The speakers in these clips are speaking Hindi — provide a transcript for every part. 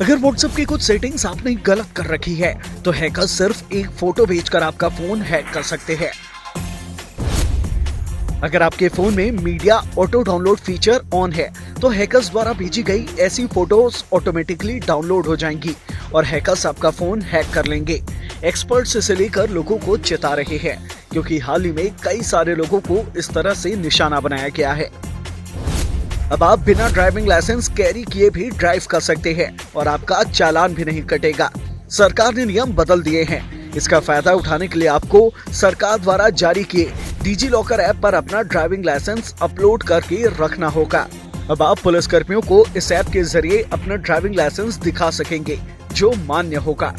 अगर व्हाट्सएप की कुछ सेटिंग्स आपने गलत कर रखी है तो हैकर्स सिर्फ एक फोटो भेजकर आपका फोन हैक कर सकते हैं। अगर आपके फोन में media auto download feature on है तो हैकर्स द्वारा भेजी गई ऐसी फोटोज ऑटोमेटिकली डाउनलोड हो जाएंगी और हैकर्स आपका फोन हैक कर लेंगे। एक्सपर्ट्स इसे लेकर लोगों को चेता रहे हैं क्योंकि हाल ही में कई सारे लोगों को इस तरह से निशाना बनाया गया है। अब आप बिना ड्राइविंग लाइसेंस कैरी किए भी ड्राइव कर सकते हैं और आपका चालान भी नहीं कटेगा। सरकार ने नियम बदल दिए हैं। इसका फायदा उठाने के लिए आपको सरकार द्वारा जारी किए डिजी लॉकर ऐप पर अपना ड्राइविंग लाइसेंस अपलोड करके रखना होगा। अब आप पुलिस कर्मियों को इस ऐप के जरिए अपना ड्राइविंग लाइसेंस दिखा सकेंगे जो मान्य होगा।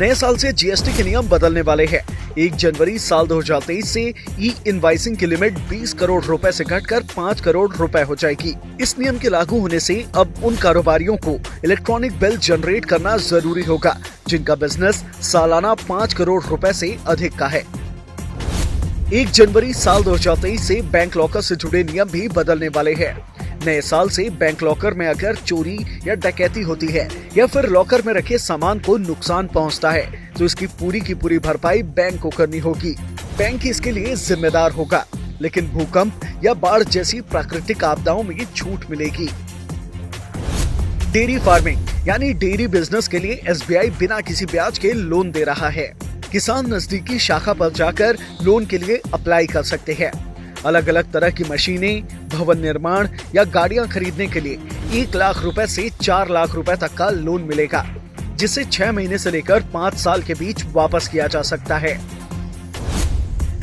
नए साल से जीएसटी के नियम बदलने वाले हैं। 1 जनवरी साल 2023 से ई इनवाइसिंग की लिमिट 20 करोड़ रुपए से घटकर 5 करोड़ रुपए हो जाएगी। इस नियम के लागू होने से अब उन कारोबारियों को इलेक्ट्रॉनिक बिल जनरेट करना जरूरी होगा जिनका बिजनेस सालाना 5 करोड़ रुपए से अधिक का है। 1 जनवरी साल 2023 से बैंक लॉकर से जुड़े नियम भी बदलने वाले हैं। नए साल से बैंक लॉकर में अगर चोरी या डकैती होती है या फिर लॉकर में रखे सामान को नुकसान पहुंचता है तो इसकी पूरी की पूरी भरपाई बैंक को करनी होगी। बैंक इसके लिए जिम्मेदार होगा, लेकिन भूकंप या बाढ़ जैसी प्राकृतिक आपदाओं में छूट मिलेगी। डेयरी फार्मिंग यानी डेयरी बिजनेस के लिए एसबीआई बिना किसी ब्याज के लोन दे रहा है। किसान नजदीकी शाखा पर जाकर लोन के लिए अप्लाई कर सकते हैं। अलग अलग तरह की मशीनें, भवन निर्माण या गाड़ियां खरीदने के लिए 1 लाख रुपए से 4 लाख रुपए तक का लोन मिलेगा, जिसे 6 महीने से लेकर 5 साल के बीच वापस किया जा सकता है।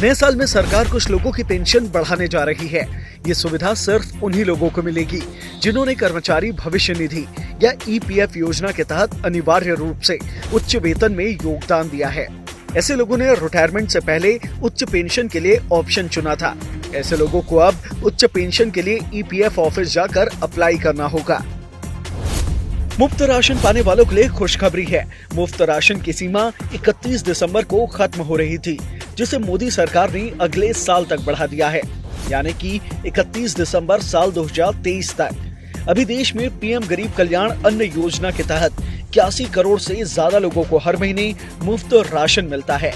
नए साल में सरकार कुछ लोगों की पेंशन बढ़ाने जा रही है। ये सुविधा सिर्फ उन्हीं लोगों को मिलेगी जिन्होंने कर्मचारी भविष्य निधि या ईपीएफ योजना के तहत अनिवार्य रूप से उच्च वेतन में योगदान दिया है। ऐसे लोगों ने रिटायरमेंट से पहले उच्च पेंशन के लिए ऑप्शन चुना था। ऐसे लोगों को अब उच्च पेंशन के लिए ईपीएफ ऑफिस जाकर अप्लाई करना होगा। मुफ्त राशन पाने वालों के लिए खुशखबरी है। मुफ्त राशन की सीमा 31 दिसंबर को खत्म हो रही थी, जिसे मोदी सरकार ने अगले साल तक बढ़ा दिया है, यानी कि 31 दिसंबर साल 2023 तक। अभी देश में पीएम गरीब कल्याण अन्न योजना के तहत 81 करोड़ से ज्यादा लोगों को हर महीने मुफ्त राशन मिलता है।